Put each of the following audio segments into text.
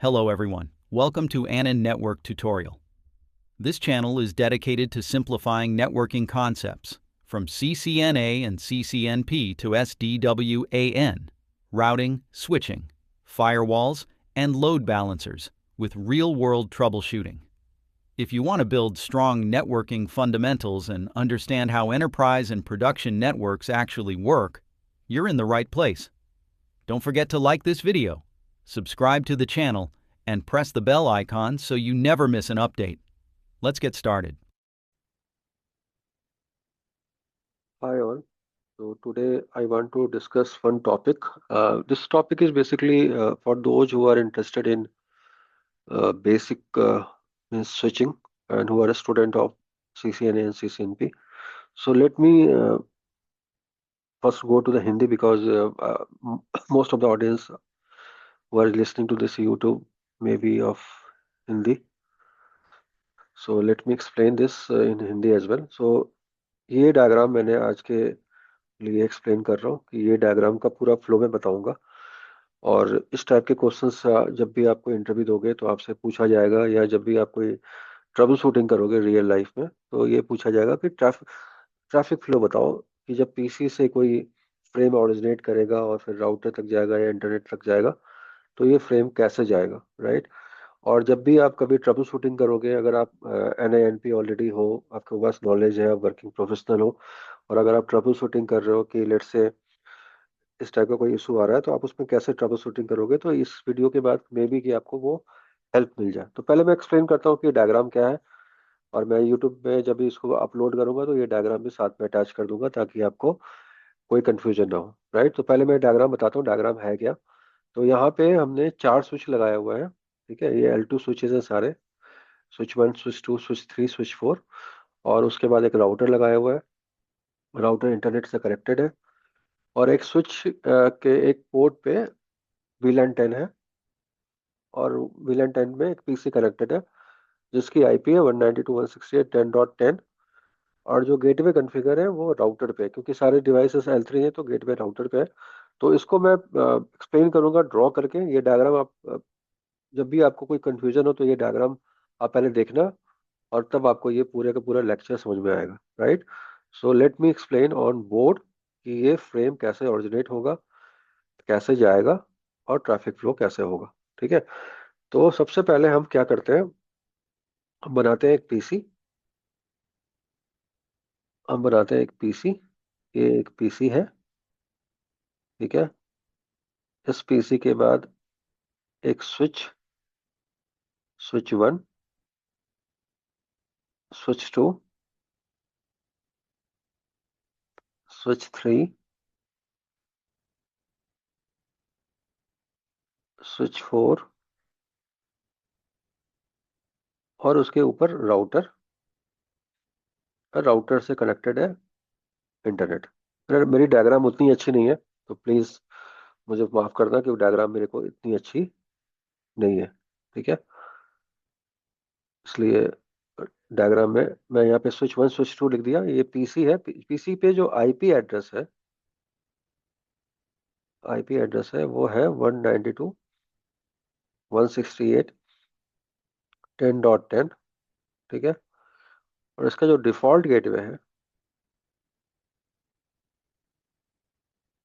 Hello everyone, welcome to Anand Network Tutorial. This channel is dedicated to simplifying networking concepts, from CCNA and CCNP to SDWAN, routing, switching, firewalls, and load balancers, with real-world troubleshooting. If you want to build strong networking fundamentals and understand how enterprise and production networks actually work, you're in the right place. Don't forget to like this video, subscribe to the channel, and press the bell icon so you never miss an update. Let's get started. Hi all. So today I want to discuss one topic. This topic is basically for those who are interested in basic means switching and who are a student of CCNA and CCNP. So let me first go to the Hindi because most of the audience who are listening to this YouTube may be of Hindi. So let me explain this in Hindi as well. So ये diagram मैंने आज के लिए explain कर रहा हूँ कि ये डायग्राम का पूरा फ्लो मैं बताऊंगा और इस टाइप के क्वेश्चंस जब भी आपको इंटरव्यू दोगे तो आपसे पूछा जाएगा या जब भी आप कोई ट्रबल शूटिंग करोगे रियल लाइफ में तो ये पूछा जाएगा कि ट्रैफिक फ्लो बताओ कि जब पीसी से कोई फ्रेम ओरिजिनेट करेगा और फिर राउटर तक जाएगा या इंटरनेट तक जाएगा तो ये फ्रेम कैसे जाएगा, राइट। और जब भी आप कभी ट्रबल शूटिंग करोगे, अगर आप NINP ऑलरेडी हो, आपके पास नॉलेज है, आप वर्किंग प्रोफेशनल हो और अगर आप ट्रबल शूटिंग कर रहे हो कि लेट्स से इस टाइप का कोई इशू आ रहा है तो आप उसमें कैसे ट्रबल शूटिंग करोगे, तो इस वीडियो के बाद मे बी कि आपको वो हेल्प मिल जाए। तो पहले मैं एक्सप्लेन करता हूँ कि डायग्राम क्या है और मैं यूट्यूब में जब भी इसको अपलोड करूंगा तो ये डायग्राम भी साथ में अटैच कर दूंगा ताकि आपको कोई कंफ्यूजन ना हो, राइट। तो पहले मैं डायग्राम बताता हूँ डायग्राम है क्या। तो यहाँ पे हमने 4 स्विच लगाया हुआ है, ठीक है। ये L2 स्विचेस हैं सारे, स्विच 1, स्विच 2, स्विच 3, स्विच 4 और उसके बाद एक राउटर लगाया हुआ है। राउटर इंटरनेट से कनेक्टेड है और एक स्विच के एक पोर्ट पे VLAN 10 है और VLAN 10 में एक पीसी कनेक्टेड है जिसकी आईपी है 192.168.10.10 और जो गेटवे कॉन्फ़िगर है वो राउटर पे, क्योंकि सारे डिवाइसेस L3 हैं तो गेटवे राउटर पे है। तो इसको मैं एक्सप्लेन करूंगा ड्रॉ करके। ये डायग्राम आप जब भी आपको कोई कंफ्यूजन हो तो ये डायग्राम आप पहले देखना और तब आपको ये पूरे का पूरा लेक्चर समझ में आएगा, right. So let me explain on board कि ये फ्रेम कैसे ओरिजिनेट होगा, कैसे जाएगा और ट्रैफिक फ्लो कैसे होगा, ठीक है। तो सबसे पहले हम क्या करते हैं, हम बनाते हैं एक पीसी। हम बनाते हैं एक पीसी, ये एक पीसी है, ठीक है। इस पीसी के बाद एक switch, switch 1, switch 2, switch 3, switch 4 और उसके ऊपर राउटर, राउटर से कनेक्टेड है इंटरनेट। मेरी डायग्राम उतनी अच्छी नहीं है तो प्लीज मुझे माफ करना कि डायग्राम मेरे को इतनी अच्छी नहीं है, ठीक है। इसलिए डायग्राम में मैं यहाँ पे स्विच 1, स्विच 2 लिख दिया। ये पीसी है, पीसी पे जो आईपी एड्रेस है, आईपी एड्रेस है वो है 192.168.10.10, ठीक है। और इसका जो डिफॉल्ट गेटवे है,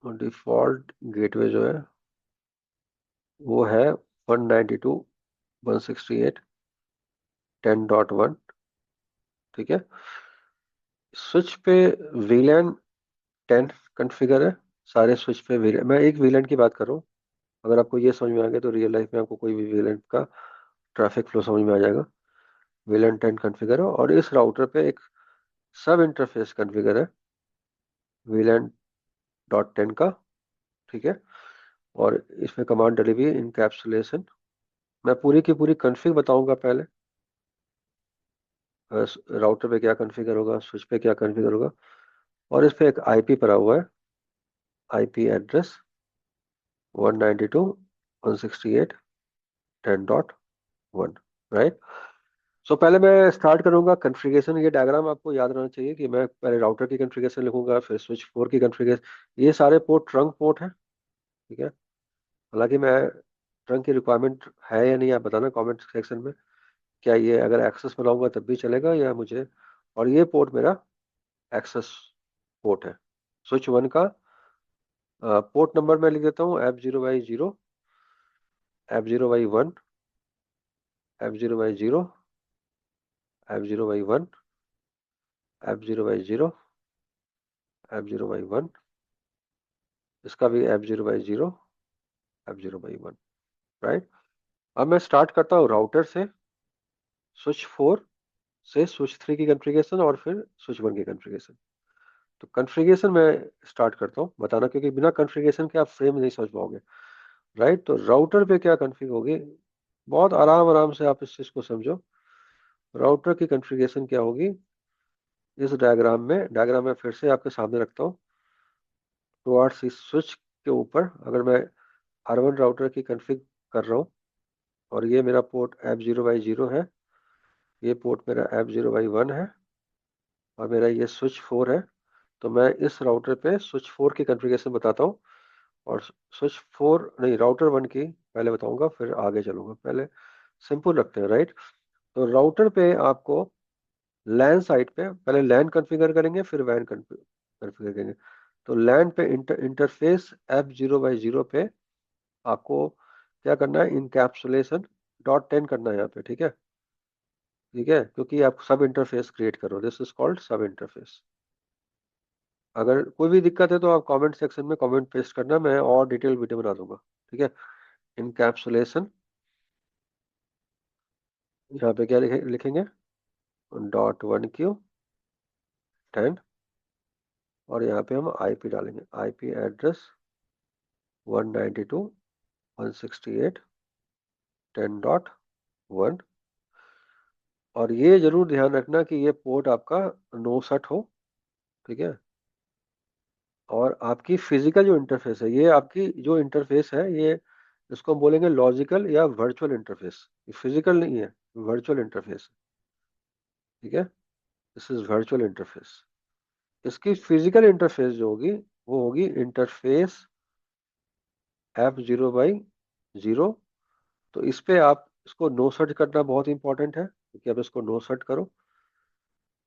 डिफॉल्ट गेटवे जो है वो है 192.168.10.1, ठीक है। स्विच पे VLAN 10 कॉन्फ़िगर है, सारे स्विच पे VLAN, मैं एक VLAN की बात कर रहा हूँ। अगर आपको ये समझ में आ गया तो रियल लाइफ में आपको कोई भी VLAN का ट्रैफिक फ्लो समझ में आ जाएगा। VLAN 10 कॉन्फ़िगर है और इस राउटर पे एक सब इंटरफेस कॉन्फ़िगर है VLAN.10 का, ठीक है। और इसमें कमांड डली हुई है इनकैप्सुलेशन। मैं पूरी की पूरी कॉन्फ़िग बताऊंगा पहले, राउटर पे क्या कॉन्फ़िगर होगा, स्विच पे क्या कॉन्फ़िगर होगा और इस पे एक आईपी पड़ा हुआ है, आईपी एड्रेस 192.168.10.1, राइट। सो पहले मैं स्टार्ट करूंगा कॉन्फ़िगरेशन। ये डायग्राम आपको याद रहना चाहिए कि मैं पहले राउटर की कॉन्फ़िगरेशन लिखूंगा, फिर स्विच 4 की कॉन्फ़िगरेशन। ये सारे पोर्ट ट्रंक पोर्ट है, ठीक है। हालांकि मैं ट्रंक की रिक्वायरमेंट है या नहीं, आप बताना कमेंट सेक्शन में। क्या ये अगर एक्सेस बनाऊंगा तब भी चलेगा या मुझे, और ये पोर्ट मेरा एक्सेस पोर्ट है। स्विच 1 का पोर्ट नंबर मैं लिख देता हूँ F0/0, F0/1, F0/0, F0/1, F0/0, F0/1, इसका भी F0/0, F0/1, राइट। अब मैं स्टार्ट करता हूँ राउटर से, स्विच 4 से स्विच 3 की कॉन्फ़िगरेशन और फिर स्विच 1 की कॉन्फ़िगरेशन। तो कॉन्फ़िगरेशन मैं स्टार्ट करता हूँ बताना, क्योंकि बिना कॉन्फ़िगरेशन के आप फ्रेम नहीं समझ पाओगे, राइट। तो राउटर पे क्या कॉन्फ़िग होगी, बहुत आराम आराम से आप इस चीज को समझो। राउटर की कॉन्फ़िगरेशन क्या होगी, इस डायग्राम में फिर से आपके सामने रखता हूँ। टुवर्ड्स इस स्विच के ऊपर अगर मैं R1 राउटर की कॉन्फ़िग कर रहा हूँ, और ये मेरा पोर्ट F0/0 है, ये पोर्ट मेरा F0/1 है, और मेरा ये स्विच 4 है। तो मैं इस राउटर पे स्विच 4 की कॉन्फ़िगरेशन बताता हूँ, और स्विच 4 नहीं, राउटर 1 की पहले बताऊंगा फिर आगे चलूंगा। पहले सिंपल रखते हैं, राइट। तो राउटर पे आपको लैन साइड पे पहले लैन कॉन्फ़िगर करेंगे, फिर वैन कॉन्फ़िगर करेंगे। तो लैन पे इंटरफेस F0/0 पे आपको क्या करना है, इनकैप्सुलेशन .10 करना है यहाँ पे, ठीक है। ठीक है, क्योंकि आप सब इंटरफेस क्रिएट करो, दिस इज कॉल्ड सब इंटरफेस। अगर कोई भी दिक्कत है तो आप कमेंट सेक्शन में कमेंट पेस्ट करना, मैं और डिटेल वीडियो बना दूंगा, ठीक है। इनकैप्सुलेशन, यहाँ पे क्या लिखेंगे, .1Q10, और यहाँ पे हम आईपी डालेंगे, आईपी एड्रेस 192.168.10.1। और ये जरूर ध्यान रखना कि ये पोर्ट आपका नो सट हो, ठीक है। और आपकी फिजिकल जो इंटरफेस है, ये आपकी जो इंटरफेस है, ये इसको हम बोलेंगे लॉजिकल या वर्चुअल इंटरफेस। ये फिजिकल नहीं है, वर्चुअल इंटरफेस, ठीक है। This is virtual interface. इसकी फिजिकल इंटरफेस जो होगी वो होगी इंटरफेस F0/0। तो इस पे आप इसको नो सेट करना बहुत इंपॉर्टेंट है, क्योंकि आप इसको नो सेट करो,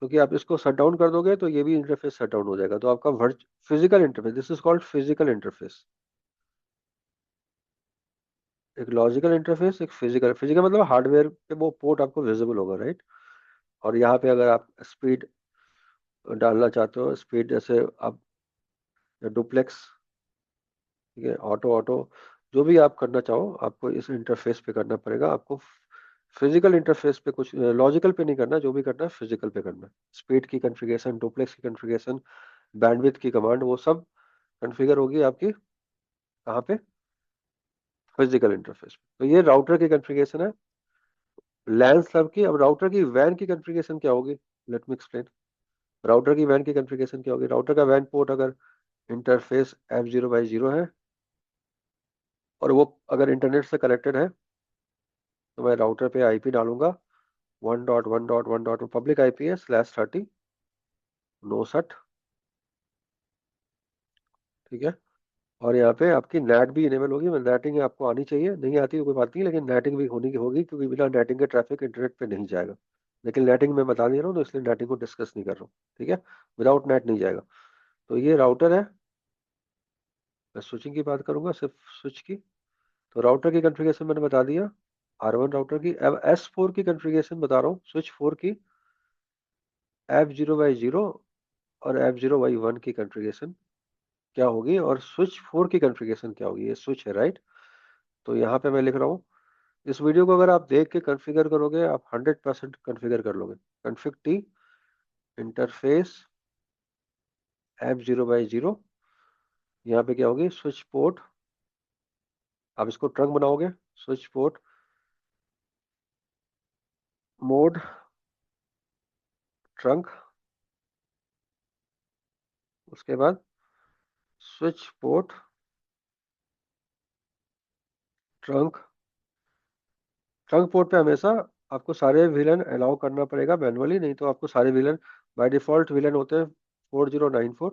क्योंकि आप इसको शट डाउन कर दोगे तो ये भी इंटरफेस शट डाउन हो जाएगा। तो आपका physical interface, this is called physical interface. एक लॉजिकल इंटरफेस, एक फिजिकल। फिजिकल मतलब हार्डवेयर पे वो पोर्ट आपको विजिबल होगा, राइट। और यहाँ पे अगर आप स्पीड डालना चाहते हो, स्पीड जैसे आप डुप्लेक्स, ठीक है, ऑटो ऑटो, जो भी आप करना चाहो आपको इस इंटरफेस पे करना पड़ेगा। आपको फिजिकल इंटरफेस पे कुछ लॉजिकल पे नहीं करना, जो भी करना है फिजिकल पे करना है। स्पीड की कॉन्फ़िगरेशन, डुप्लेक्स की कॉन्फ़िगरेशन, बैंडविड्थ की कमांड, वो सब कॉन्फ़िगर होगी आपकी कहाँ पे, फिजिकल इंटरफेस। तो ये राउटर की कॉन्फ़िगरेशन है लैन स्लब की। अब राउटर की वैन की कॉन्फ़िगरेशन क्या होगी, लेट मी एक्सप्लेन। राउटर की वैन की कॉन्फ़िगरेशन क्या होगी, राउटर का वैन पोर्ट अगर इंटरफेस F0/0 है और वो अगर इंटरनेट से कनेक्टेड है, तो मैं राउटर पे आईपी डालूंगा 1.1.1. पब्लिक आईपी है /30 नो सट, ठीक है। और यहाँ पे आपकी नेट भी इनेबल होगी, नेटिंग आपको आनी चाहिए, नहीं आती तो कोई बात नहीं, लेकिन नेटिंग भी होनी की होगी, क्योंकि बिना नेटिंग के ट्रैफिक इंटरनेट पे नहीं जाएगा। लेकिन नेटिंग मैं बता दे रहा हूँ, तो इसलिए नेटिंग को डिस्कस नहीं कर रहा हूँ, ठीक है। विदाउट नेट नहीं जाएगा। तो ये राउटर है, मैं स्विचिंग की बात करूंगा सिर्फ स्विच की। तो राउटर की कॉन्फ़िगरेशन मैंने बता दिया, R1 राउटर की। अब S4 की कॉन्फ़िगरेशन बता रहा हूँ, स्विच 4 की F0/0 और F0/1 की कॉन्फ़िगरेशन क्या होगी, और स्विच 4 की कॉन्फ़िगरेशन क्या होगी। ये स्विच है, राइट। तो यहाँ पे मैं लिख रहा हूँ, इस वीडियो को अगर आप देख के कॉन्फ़िगर करोगे, आप 100% कॉन्फ़िगर कर लोगे। कॉन्फ़िग टी इंटरफेस F0/0, यहाँ पे क्या होगी, स्विच पोर्ट, आप इसको ट्रंक बनाओगे, स्विच पोर्ट मोड ट्रंक, उसके बाद switch port trunk. Trunk port पे हमेशा आपको सारे विलन अलाउ करना पड़ेगा मैनुअली, नहीं तो आपको सारे विलन, बाय डिफॉल्ट विलन होते हैं 4094,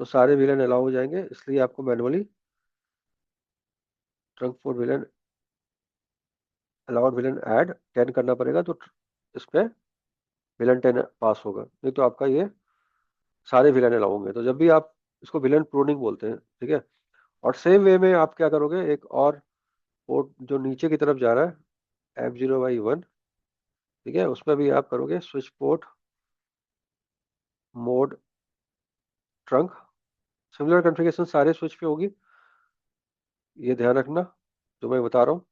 तो सारे विलन अलाउ हो जाएंगे, इसलिए आपको manually trunk for villain, allowed villain add 10 करना पड़ेगा, तो इस पे विलन 10 पास होगा, नहीं तो आपका ये सारे विलन अलाउ होंगे। तो जब भी आप इसको विलन प्रूनिंग बोलते हैं, ठीक है। और सेम वे में आप क्या करोगे, एक और पोर्ट जो नीचे की तरफ जा रहा है F0/1, ठीक है, उसमें भी आप करोगे switch port mode trunk, similar configuration सारे स्विच पे होगी, ये ध्यान रखना जो मैं बता रहा हूँ।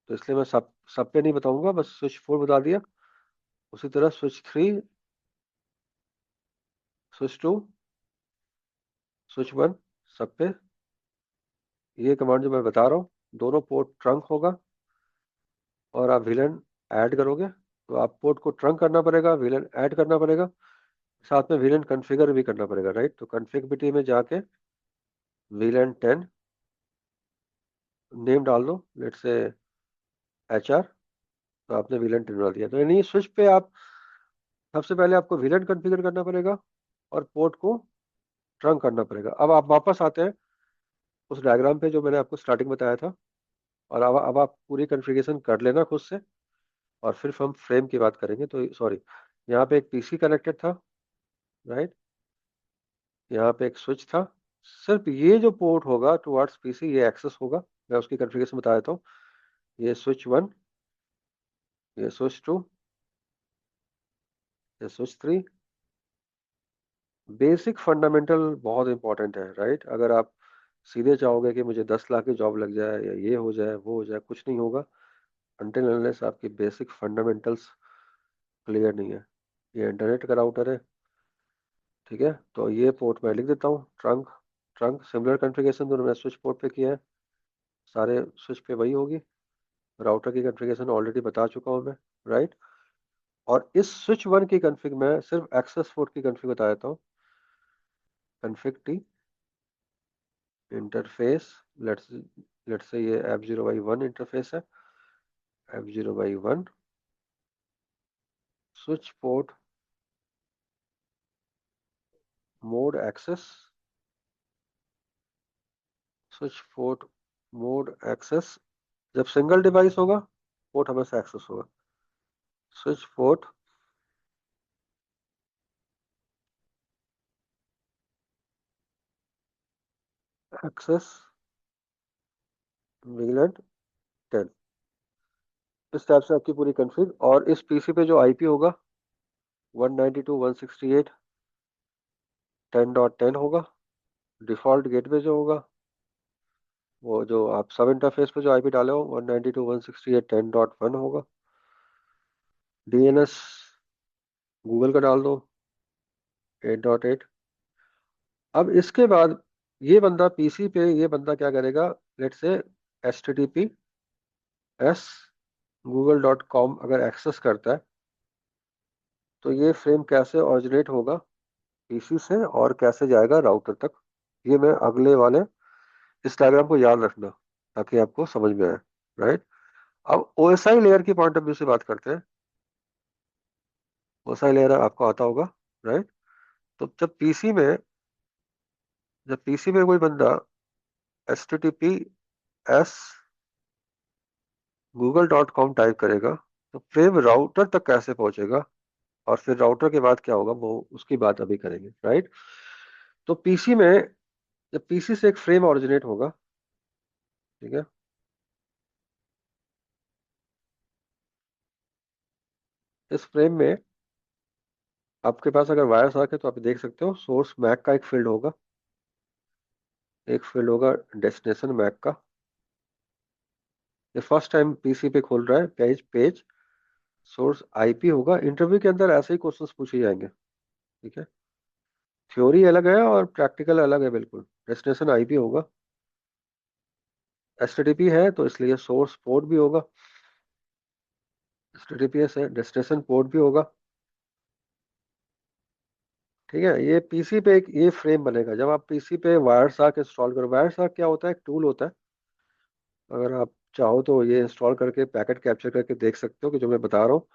तो इसलिए मैं सब पे नहीं बताऊंगा, बस स्विच 4 बता दिया। उसी तरह स्विच 3, स्विच 2, स्विच 1, सब पे ये कमांड जो मैं बता रहा हूँ, दोनों पोर्ट ट्रंक होगा और आप विलन ऐड करोगे, तो आप पोर्ट को ट्रंक करना पड़ेगा, विलन ऐड करना पड़ेगा, साथ में विलन कॉन्फ़िगर भी करना पड़ेगा, राइट। तो कॉन्फ़िगबिलिटी में जाके विलन 10 नेम डाल दो, लेट्स से HR, तो आपने विलन 10 डाल दिया। तो यानी स्विच पे आप सबसे पहले आपको विलन कॉन्फ़िगर करना पड़ेगा और पोर्ट को ट्रंक करना पड़ेगा। अब आप वापस आते हैं उस डायग्राम पे जो मैंने आपको स्टार्टिंग बताया था, और अब आप पूरी कॉन्फ़िगरेशन कर लेना खुद से, और फिर हम फ्रेम की बात करेंगे। तो सॉरी, यहाँ पे एक पीसी कनेक्टेड था, राइट, यहाँ पे एक स्विच था, सिर्फ ये जो पोर्ट होगा टुवर्ड्स पीसी ये एक्सेस होगा। मैं उसकी कॉन्फ़िगरेशन बता देता हूँ, ये स्विच 1, ये स्विच 2, ये स्विच 3। बेसिक फंडामेंटल बहुत इंपॉर्टेंट है, राइट। अगर आप सीधे चाहोगे कि मुझे 10 लाख की जॉब लग जाए या ये हो जाए वो हो जाए, कुछ नहीं होगा अनटिल अनलेस आपकी बेसिक फंडामेंटल्स क्लियर नहीं है। ये इंटरनेट का राउटर है, ठीक है। तो ये पोर्ट मैं लिख देता हूँ, ट्रंक ट्रंक सिमिलर कॉन्फ़िगरेशन जो मैं स्विच पोर्ट पे किया है, सारे स्विच पे वही होगी। राउटर की कॉन्फ़िगरेशन ऑलरेडी बता चुका हूँ मैं, राइट। और इस स्विच 1 की कॉन्फ़िग में सिर्फ एक्सेस पोर्ट की कॉन्फ़िग बता देता हूँ। Config T interface, let's say ये F0/1 इंटरफेस है, F0/1 switch port mode access, switch port mode access. जब सिंगल डिवाइस होगा पोर्ट हमेशा एक्सेस होगा। स्विच पोर्ट एक्सेस विगिलेंट 10, इस टाइप से आपकी पूरी कॉन्फ़िग। और इस पीसी पे जो आईपी होगा 192.168.10.10 होगा। डिफॉल्ट गेटवे जो होगा, वो जो आप सब इंटरफेस पे जो आईपी डाले हो 192.168.10.1 होगा। डीएनएस गूगल का डाल दो 8.8। अब इसके बाद ये बंदा पीसी पे, ये बंदा क्या करेगा, लेट्स से HTTPS google.com अगर एक्सेस करता है, तो ये फ्रेम कैसे ऑरिजिनेट होगा पीसी से और कैसे जाएगा राउटर तक, ये मैं अगले वाले इस डायग्राम को याद रखना ताकि आपको समझ में आए, राइट। अब ओएसआई लेयर की पॉइंट ऑफ व्यू से बात करते हैं। ओएसआई लेयर आपको आता होगा, राइट। तो जब पीसी में कोई बंदा HTTPS google.com टाइप करेगा, तो फ्रेम राउटर तक कैसे पहुंचेगा और फिर राउटर के बाद क्या होगा, वो उसकी बात अभी करेंगे, राइट। तो पीसी में जब पीसी से एक फ्रेम ऑरिजिनेट होगा, ठीक है, इस फ्रेम में आपके पास अगर वायर्स आके तो आप देख सकते हो सोर्स मैक का एक फील्ड होगा, एक फील्ड होगा डेस्टिनेशन मैक का। ये फर्स्ट टाइम पीसी पे खोल रहा है पेज पेज सोर्स आईपी होगा। इंटरव्यू के अंदर ऐसे ही क्वेश्चंस पूछे जाएंगे, ठीक है। थ्योरी अलग है और प्रैक्टिकल अलग है बिल्कुल। डेस्टिनेशन आईपी होगा, एचटीटीपी है तो इसलिए सोर्स पोर्ट भी होगा, एचटीटीपीएस है डेस्टिनेशन पोर्ट भी होगा, ठीक है। ये पीसी पे एक ये फ्रेम बनेगा। जब आप पीसी पे वायर्स आर्क इंस्टॉल करो, वायर्स आर्क क्या होता है, एक टूल होता है। अगर आप चाहो तो ये इंस्टॉल करके पैकेट कैप्चर करके देख सकते हो कि जो मैं बता रहा हूँ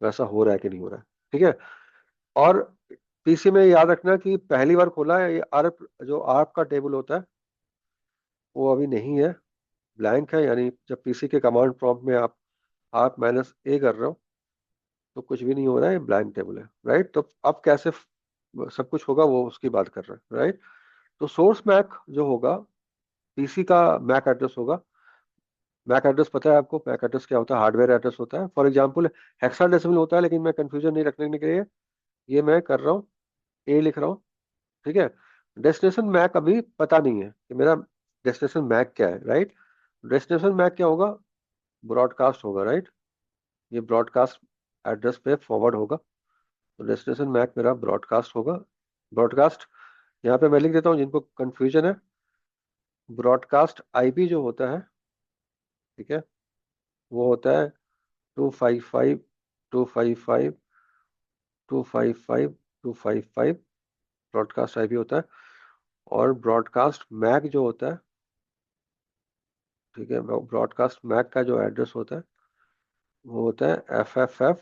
वैसा हो रहा है कि नहीं हो रहा है, ठीक है। और पीसी में याद रखना कि पहली बार खोला है, ये आर्प जो आर्प का टेबल होता है वो अभी नहीं है, ब्लैंक है, यानी जब पीसी के कमांड प्रॉम्प्ट में आप -a कर रहे हो तो कुछ भी नहीं हो रहा है, ब्लैंक टेबल है, राइट। तो अब कैसे सब कुछ होगा वो उसकी बात कर रहे हैं, राइट। तो सोर्स मैक जो होगा, पीसी का मैक एड्रेस होगा। मैक एड्रेस पता है आपको? मैक एड्रेस क्या होता है? हार्डवेयर एड्रेस होता है। फॉर एग्जांपल हेक्साडेसिमल होता है, लेकिन मैं कंफ्यूजन नहीं रखने के लिए ये मैं कर रहा हूँ, ए लिख रहा हूँ, ठीक है। डेस्टिनेशन मैक अभी पता नहीं है कि मेरा डेस्टिनेशन मैक क्या है, राइट। डेस्टिनेशन मैक क्या होगा? ब्रॉडकास्ट होगा, राइट। ये ब्रॉडकास्ट एड्रेस पे फॉरवर्ड होगा, तो डेस्टिनेशन मैक मेरा ब्रॉडकास्ट होगा। ब्रॉडकास्ट यहाँ पे मैं लिख देता हूँ जिनको कंफ्यूजन है। ब्रॉडकास्ट आईपी जो होता है, ठीक है, वो होता है 255 255 255 ब्रॉडकास्ट आईपी होता है। और ब्रॉडकास्ट मैक जो होता है, ठीक है, ब्रॉडकास्ट मैक का जो एड्रेस होता है वो होता है FFF।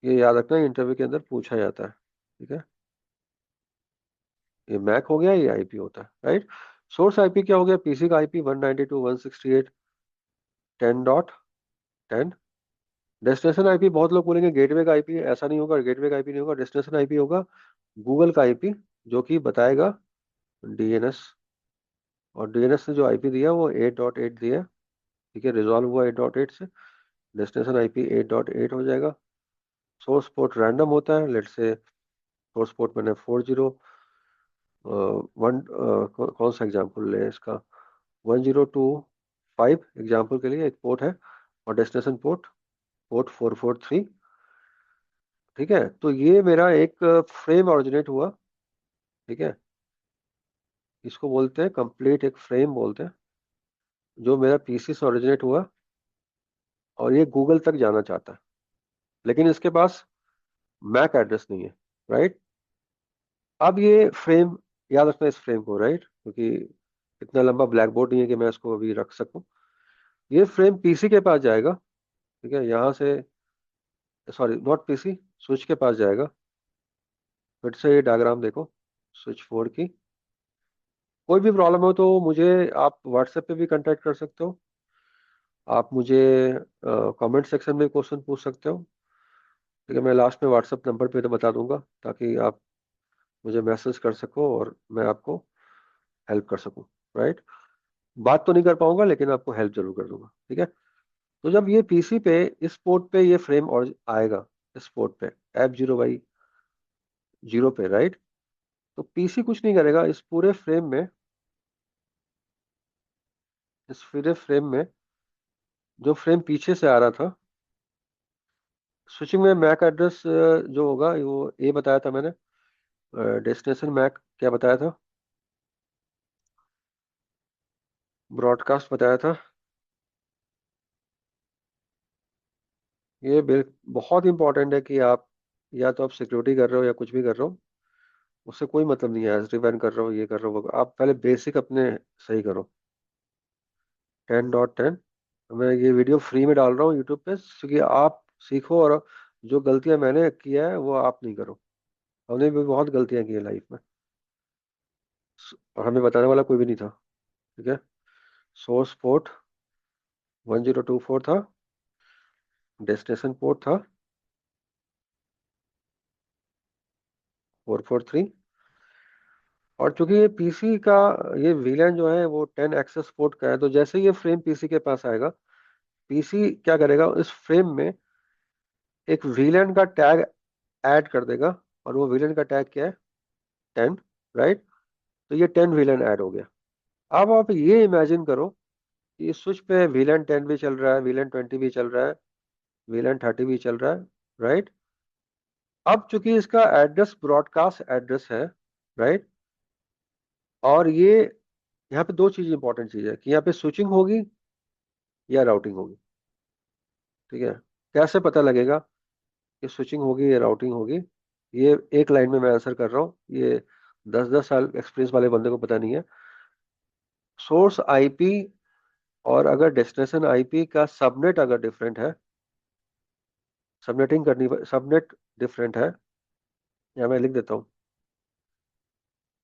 ये याद रखना, इंटरव्यू के अंदर पूछा जाता है, ठीक है। ये मैक हो गया, ये आईपी होता है, राइट। सोर्स आईपी क्या हो गया? पीसी का आईपी 192.168.10.10। डेस्टिनेशन आईपी बहुत लोग बोलेंगे गेटवे का आईपी, ऐसा नहीं होगा, गेटवे का आईपी नहीं होगा, डेस्टिनेशन आईपी होगा गूगल का आईपी, जो कि बताएगा डीएनएस। और डीएनएस ने जो आईपी दिया वो 8.8 दिया, ठीक है, रिजॉल्व हुआ 8.8 से। डेस्टिनेशन आईपी 8.8 हो जाएगा। सोर्स पोर्ट रैंडम होता है, लेट से सोर्स पोर्ट मैंने 401, कौन सा एग्जाम्पल ले इसका, 1025 एग्जाम्पल के लिए एक पोर्ट है। और डेस्टिनेशन पोर्ट 443, ठीक है। तो ये मेरा एक फ्रेम ऑरिजिनेट हुआ, ठीक है। इसको बोलते हैं कंप्लीट, एक फ्रेम बोलते हैं, जो मेरा पीसी से ओरिजिनेट हुआ और ये गूगल तक जाना चाहता है, लेकिन इसके पास मैक एड्रेस नहीं है, राइट। अब ये फ्रेम, याद रखना इस फ्रेम को, राइट, क्योंकि इतना लंबा ब्लैक बोर्ड नहीं है कि मैं इसको अभी रख सकूं। ये फ्रेम पीसी के पास जाएगा, ठीक है, यहाँ से, सॉरी नॉट पीसी, स्विच के पास जाएगा। फिर से ये डायग्राम देखो स्विच बोर्ड की। कोई भी प्रॉब्लम हो तो मुझे आप व्हाट्सएप पे भी कांटेक्ट कर सकते हो, आप मुझे कमेंट सेक्शन में क्वेश्चन पूछ सकते हो, ठीक है। मैं लास्ट में व्हाट्सएप नंबर पे तो बता दूंगा, ताकि आप मुझे मैसेज कर सको और मैं आपको हेल्प कर सकूं, राइट। बात तो नहीं कर पाऊंगा, लेकिन आपको हेल्प जरूर कर दूंगा, ठीक है। तो जब ये पीसी पे इस पोर्ट पे ये फ्रेम और आएगा, इस पोर्ट पे F0/0 पे, राइट। तो पीसी कुछ नहीं करेगा, इस पूरे फ्रेम में, इस पूरे फ्रेम में जो फ्रेम पीछे से आ रहा था, स्विचिंग में मैक एड्रेस जो होगा वो ए बताया था मैंने। डेस्टिनेशन मैक क्या बताया था? ब्रॉडकास्ट बताया था। ये बहुत इंपॉर्टेंट है कि आप, या तो आप सिक्योरिटी कर रहे हो या कुछ भी कर रहे हो, उससे कोई मतलब नहीं है, एसडी बैन कर रहे हो, ये कर रहे हो, आप पहले बेसिक अपने सही करो। 10.10, मैं ये वीडियो फ्री में डाल रहा हूँ यूट्यूब पे, क्योंकि आप सीखो और जो गलतियां मैंने किया है वो आप नहीं करो। हमने भी बहुत गलतियां की है लाइफ में, और हमें बताने वाला कोई भी नहीं था, ठीक है। सोर्स पोर्ट 1024 था, डेस्टिनेशन पोर्ट था 443। और चूंकि ये पीसी का, ये वीलैन जो है वो 10 एक्सेस पोर्ट का है, तो जैसे ही ये फ्रेम पीसी के पास आएगा, पीसी क्या करेगा, इस फ्रेम में एक वीलैन का टैग ऐड कर देगा। और वो वीलैन का टैग क्या है? 10, राइट। तो ये 10 वीलैन ऐड हो गया। अब आप ये इमेजिन करो कि इस स्विच पे वीलैन 10 भी चल रहा है, वीलैन 20 भी चल रहा है, वीलैन 30 भी चल रहा है, राइट। अब चूंकि इसका एड्रेस ब्रॉडकास्ट एड्रेस है, राइट। और ये यहाँ पे दो चीज इंपॉर्टेंट चीज है कि यहाँ पे स्विचिंग होगी या राउटिंग होगी, ठीक है। कैसे पता लगेगा कि स्विचिंग होगी या राउटिंग होगी? ये एक लाइन में मैं आंसर कर रहा हूँ, ये 10-10 साल एक्सपीरियंस वाले बंदे को पता नहीं है। सोर्स आईपी और अगर डेस्टिनेशन आईपी का सबनेट अगर डिफरेंट है, सबनेटिंग करनी, सबनेट डिफरेंट है, या मैं लिख देता हूँ,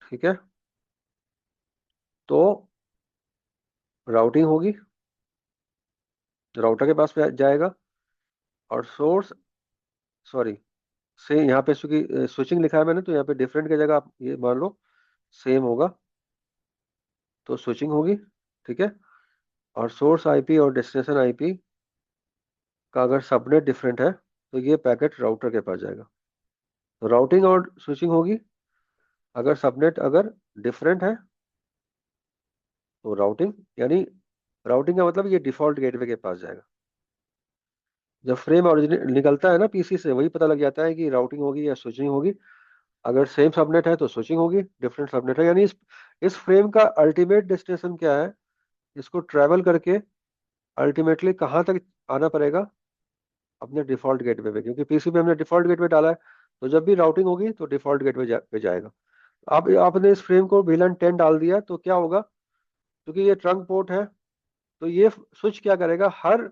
ठीक है। तो राउटिंग होगी, राउटर के पास जाएगा, और सोर्स, सॉरी, से यहाँ पे चूंकि स्विचिंग लिखा है मैंने, तो यहाँ पे डिफरेंट की जगह आप ये मान लो सेम होगा, तो स्विचिंग होगी, ठीक है। और सोर्स आईपी और डेस्टिनेशन आईपी का अगर सबनेट डिफरेंट है तो ये पैकेट राउटर के पास जाएगा। तो राउटिंग और स्विचिंग होगी, अगर सबनेट अगर डिफरेंट है तो राउटिंग, यानी राउटिंग का मतलब ये डिफॉल्ट गेटवे के पास जाएगा। जब फ्रेम ओरिजिनेट निकलता है ना पीसी से, वही पता लग जाता है कि राउटिंग होगी या स्विचिंग होगी। अगर सेम सबनेट है तो स्विचिंग होगी, डिफरेंट सबनेट है, यानी इस फ्रेम का अल्टीमेट डेस्टिनेशन क्या है, इसको ट्रैवल करके अल्टीमेटली कहाँ तक आना पड़ेगा, अपने डिफॉल्ट गेटवे पे, क्योंकि पीसी पे हमने डिफॉल्ट गेटवे डाला है। तो जब भी राउटिंग होगी तो डिफॉल्ट गेटवे पे जाएगा। आप आपने इस फ्रेम को VLAN 10 डाल दिया तो क्या होगा, क्योंकि ये ट्रंक पोर्ट है, तो ये स्विच क्या करेगा, हर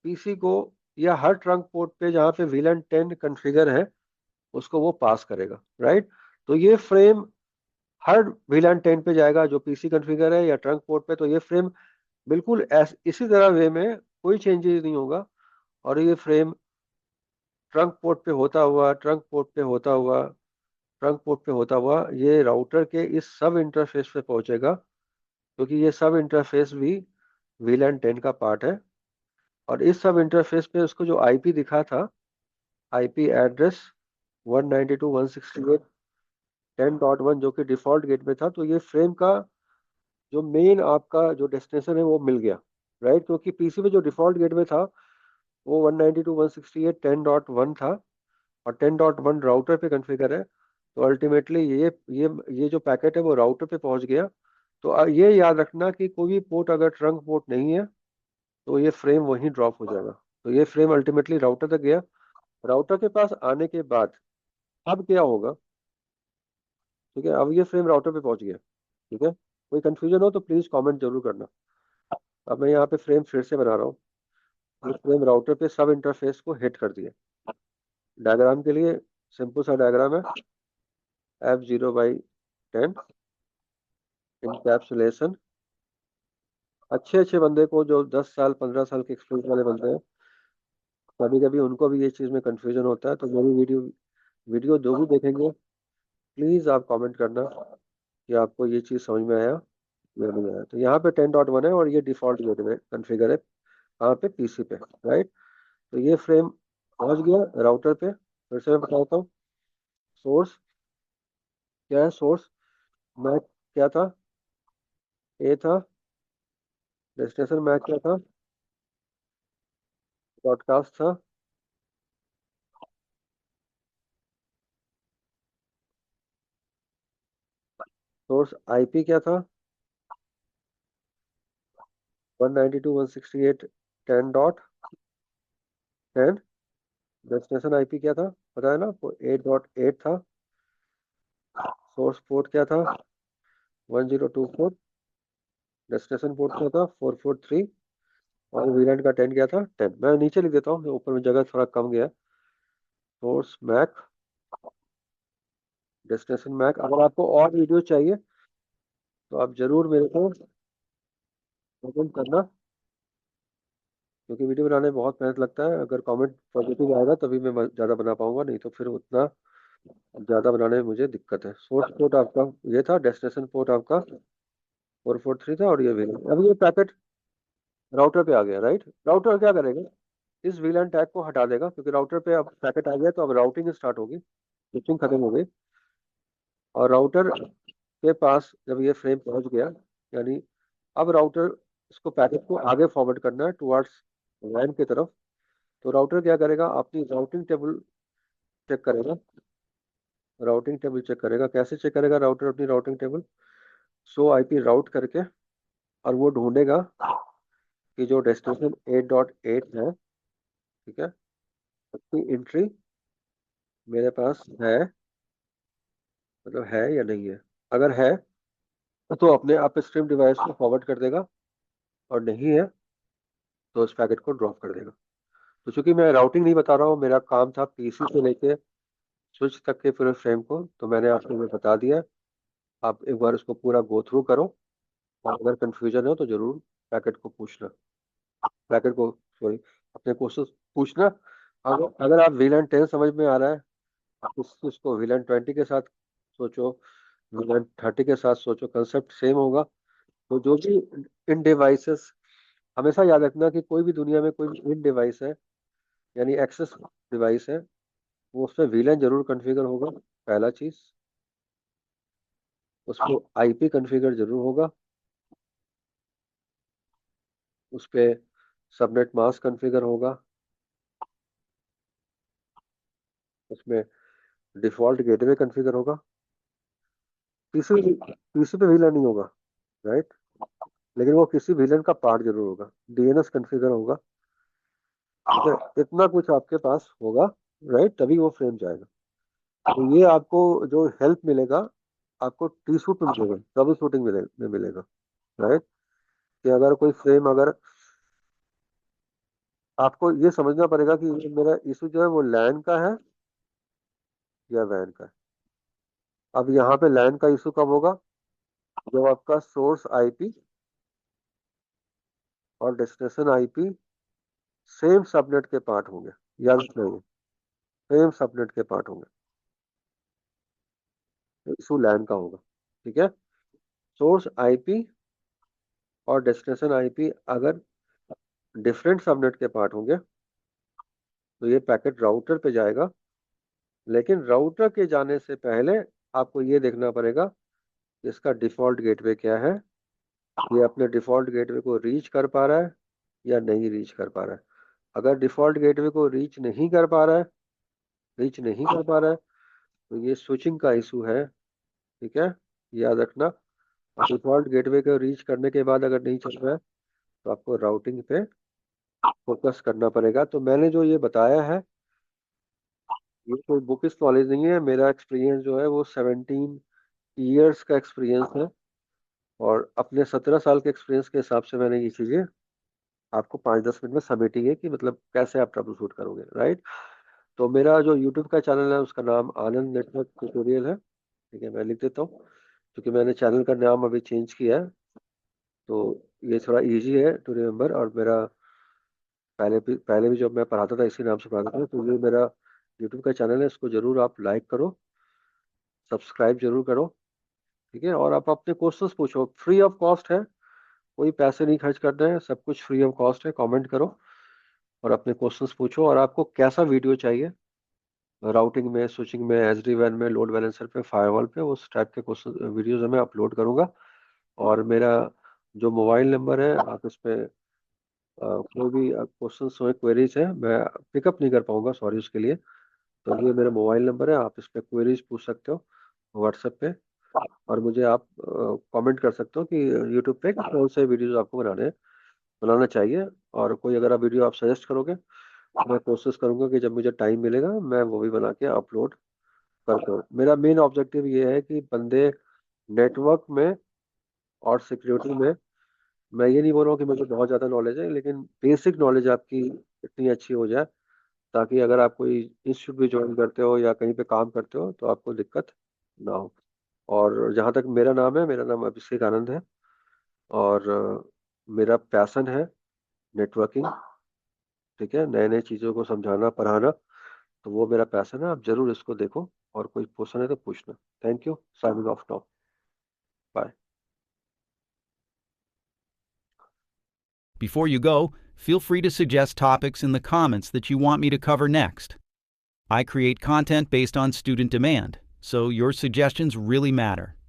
पीसी को या हर ट्रंक पोर्ट पे जहाँ पे VLAN 10 कॉन्फ़िगर है उसको वो पास करेगा, राइट। तो ये फ्रेम हर VLAN 10 पे जाएगा जो पीसी कॉन्फ़िगर है या ट्रंक पोर्ट पे, तो ये फ्रेम बिल्कुल इसी तरह वे में कोई चेंजेस नहीं होगा। और ये फ्रेम ट्रंक पोर्ट पे होता हुआ, ट्रंक पोर्ट पे होता हुआ, ट्रंक पोर्ट पे होता हुआ ये राउटर के इस सब इंटरफेस पे पहुंचेगा, क्योंकि ये सब इंटरफेस भी VLAN 10 का पार्ट है। और इस सब इंटरफेस पे उसको जो आईपी दिखा था, आईपी एड्रेस 192.168.10.1 जो कि डिफॉल्ट गेट में था, तो ये फ्रेम का जो मेन आपका जो डेस्टिनेशन है वो मिल गया, राइट। क्योंकि पीसी में जो डिफॉल्ट गेट में था वो 192.168.10.1 था, और 10.1 राउटर पे कॉन्फ़िगर है। तो अल्टीमेटली ये जो पैकेट है वो राउटर पे पहुंच गया। तो ये याद रखना कि कोई भी पोर्ट अगर ट्रंक पोर्ट नहीं है तो ये फ्रेम वहीं ड्रॉप हो जाएगा। तो ये फ्रेम अल्टीमेटली राउटर तक गया। राउटर के पास आने के बाद अब क्या होगा, ठीक है, अब ये फ्रेम राउटर पे पहुंच गया, ठीक है। कोई कंफ्यूजन हो तो प्लीज कमेंट जरूर करना। अब मैं यहाँ पे फ्रेम फिर से बना रहा हूँ। ये फ्रेम राउटर पे सब इंटरफेस को हिट कर दिया। डायग्राम के लिए सिंपल सा डायग्राम है, F0/10 इंकैप्सुलेशन। अच्छे अच्छे बंदे को जो 10 साल 15 साल के एक्सपीरियंस वाले बंदे हैं, कभी कभी उनको भी ये चीज़ में कंफ्यूजन होता है। तो मेरी वीडियो वीडियो जो भी देखेंगे प्लीज आप कमेंट करना कि आपको ये चीज़ समझ में आया या नहीं आया। तो यहाँ पे 10.1 है और ये डिफॉल्ट गेट में कॉन्फ़िगर है कहाँ पे, पीसी पे, राइट। तो ये फ्रेम पहुंच गया राउटर पे। फिर से मैं बताता हूँ, सोर्स क्या है, सोर्स मैक क्या था, ए था। डेस्टिनेशन मैक क्या था, ब्रॉडकास्ट था। सोर्स आईपी क्या था, 192.168.10.10। डेस्टिनेशन आईपी क्या था, पता है ना आपको, 8.8 था। सोर्स पोर्ट क्या था, 1024। डेस्टिनेशन पोर्ट क्या था, 443। और वीलैंड का 10 क्या था, 10। मैं नीचे लिख देता हूँ, ऊपर में जगह थोड़ा कम गया। Source MAC, destination MAC. अगर आपको और वीडियो चाहिए तो आप जरूर मेरे को कमेंट करना, क्योंकि वीडियो बनाने में बहुत मेहनत लगता है। अगर कमेंट पॉजिटिव आएगा तभी मैं ज़्यादा बना पाऊंगा, नहीं तो फिर उतना ज़्यादा बनाने में मुझे दिक्कत है। सोर्स पोर्ट आपका ये था, डेस्टिनेशन पोर्ट आपका 443 था, और ये वीलैन। अब ये पैकेट राउटर पे आ गया, राइट। राउटर क्या करेगा, इस वीलैन टैग को हटा देगा, क्योंकि राउटर पे अब पैकेट आ गया, तो अब राउटिंग स्टार्ट होगी, स्विचिंग खत्म हो गई। और राउटर के पास जब ये फ्रेम पहुंच गया, यानी अब राउटर इसको पैकेट को आगे फॉरवर्ड करना है टुवर्ड्स वैन की तरफ। तो राउटर क्या करेगा, अपनी राउटिंग टेबल चेक करेगा। राउटिंग टेबल चेक करेगा, कैसे चेक करेगा राउटर अपनी राउटिंग टेबल, सो आईपी राउट करके, और वो ढूंढेगा कि जो डेस्टिनेशन 8.8 है, ठीक है, उसकी एंट्री मेरे पास है, मतलब है या नहीं है। अगर है तो अपने आप स्ट्रीम डिवाइस को फॉरवर्ड कर देगा, और नहीं है तो उस पैकेट को ड्रॉप कर देगा। तो चूंकि मैं राउटिंग नहीं बता रहा हूँ, मेरा काम था पीसी से लेके स्विच तक के पूरे फ्रेम को, तो मैंने आपको ये बता दिया। आप एक बार उसको पूरा गो थ्रू करो, और अगर कंफ्यूजन हो तो जरूर पैकेट को पूछना, पैकेट को सॉरी अपने क्वेश्चन पूछना। अगर आप VLAN 10 समझ में आ रहा है, आप उसको VLAN 20 के साथ सोचो, VLAN 30 के साथ सोचो, कंसेप्ट सेम होगा। तो जो भी इन डिवाइसेस, हमेशा याद रखना कि कोई भी दुनिया में कोई भी इन डिवाइस है यानी एक्सेस डिवाइस है, वो उसमें VLAN जरूर कॉन्फ़िगर होगा, पहला चीज। उसको IP कॉन्फ़िगर जरूर होगा, उस पे सबनेट मास्क कॉन्फ़िगर होगा, उसमें डिफॉल्ट गेटवे कॉन्फ़िगर होगा। पीसी पे VLAN नहीं होगा, राइट, लेकिन वो किसी VLAN का पार्ट जरूर होगा, DNS कॉन्फ़िगर होगा। ठीक है, इतना कुछ आपके पास होगा, राइट, तभी वो फ्रेम जाएगा। तो ये आपको जो हेल्प मिलेगा, आपको टी शूट में मिलेगा, ट्रबल शूटिंग में मिलेगा, राइट। कि अगर कोई फ्रेम, अगर आपको ये समझना पड़ेगा कि ये मेरा इशू जो है वो लैन का है या वैन का है। अब यहाँ पे लैन का इशू कब होगा, जब आपका सोर्स IP और डेस्टिनेशन IP सेम सबनेट के पार्ट होंगे, याद रखना, सेम सबनेट के पार्ट होंगे, तो इशू लैन का होगा। ठीक है, सोर्स IP और डेस्टिनेशन IP अगर डिफरेंट सबनेट के पार्ट होंगे तो ये पैकेट राउटर पे जाएगा, लेकिन राउटर के जाने से पहले आपको ये देखना पड़ेगा कि इसका डिफॉल्ट गेटवे क्या है, ये अपने डिफॉल्ट गेटवे को रीच कर पा रहा है या नहीं रीच कर पा रहा है। अगर डिफॉल्ट गेटवे को रीच नहीं कर पा रहा है, रीच नहीं कर पा रहा है, तो ये स्विचिंग का इशू है। ठीक है, याद रखना। डिफॉल्ट गेटवे को रीच करने के बाद अगर नहीं चल रहा है तो आपको राउटिंग पे फोकस करना पड़ेगा। तो मैंने जो ये बताया है, ये कोई बुकिश नॉलेज नहीं है, मेरा एक्सपीरियंस जो है वो 17 ईयर्स का एक्सपीरियंस है, और अपने 17 साल के एक्सपीरियंस के हिसाब से मैंने ये चीजें आपको 5-10 मिनट में समेटी है कि मतलब कैसे आप ट्रबल शूट करोगे, राइट। तो मेरा जो यूट्यूब का चैनल है उसका नाम आनंद नेटवर्क ट्यूटोरियल है। ठीक है, मैं लिख देता हूँ क्योंकि मैंने चैनल का नाम अभी चेंज किया है, तो ये थोड़ा इजी है टू रिमेम्बर। और मेरा पहले भी जब मैं पढ़ाता था इसी नाम से पढ़ाता था, तो ये मेरा यूट्यूब का चैनल है, इसको जरूर आप लाइक करो, सब्सक्राइब जरूर करो। ठीक है, और आप अपने क्वेश्चंस पूछो, फ्री ऑफ कॉस्ट है, कोई पैसे नहीं खर्च करना है, सब कुछ फ्री ऑफ कॉस्ट है। कमेंट करो और अपने क्वेश्चंस पूछो, और आपको कैसा वीडियो चाहिए राउटिंग में, स्विचिंग में, SD WAN में, लोड बैलेंसर पे, फायरवॉल पे, उस टाइप के क्वेश्चन वीडियोज मैं अपलोड करूंगा। और मेरा जो मोबाइल नंबर है, आप इस पे कोई भी क्वेश्चंस हो, क्वेरीज है, मैं पिकअप नहीं कर पाऊंगा, सॉरी उसके लिए। तो ये मेरा मोबाइल नंबर है, आप इस पे क्वेरीज पूछ सकते हो व्हाट्सएप पे, और मुझे आप कमेंट कर सकते हो कि यूट्यूब पे कौन से वीडियोज आपको बनाना चाहिए। और कोई अगर आप वीडियो आप सजेस्ट करोगे तो मैं कोशिश करूंगा कि जब मुझे टाइम मिलेगा मैं वो भी बना के अपलोड करता हूँ। मेरा मेन ऑब्जेक्टिव ये है कि बंदे नेटवर्क में और सिक्योरिटी में, मैं ये नहीं बोल रहा हूँ कि मुझे बहुत ज़्यादा नॉलेज है, लेकिन बेसिक नॉलेज आपकी इतनी अच्छी हो जाए ताकि अगर आप कोई इंस्टीट्यूट भी ज्वाइन करते हो या कहीं पे काम करते हो तो आपको दिक्कत ना हो। और जहाँ तक मेरा नाम है, मेरा नाम अभिषेक आनंद है, और मेरा पैशन है नेटवर्किंग। ठीक है, नए नए चीज़ों को समझाना, पढ़ाना, तो वो मेरा पैशन है। आप जरूर इसको देखो, और कोई क्वेश्चन है तो पूछना। Thank you, signing off now, bye. Before you go, feel free to suggest topics in the comments that you want me to cover next. I create content based on student demand, so your suggestions really matter.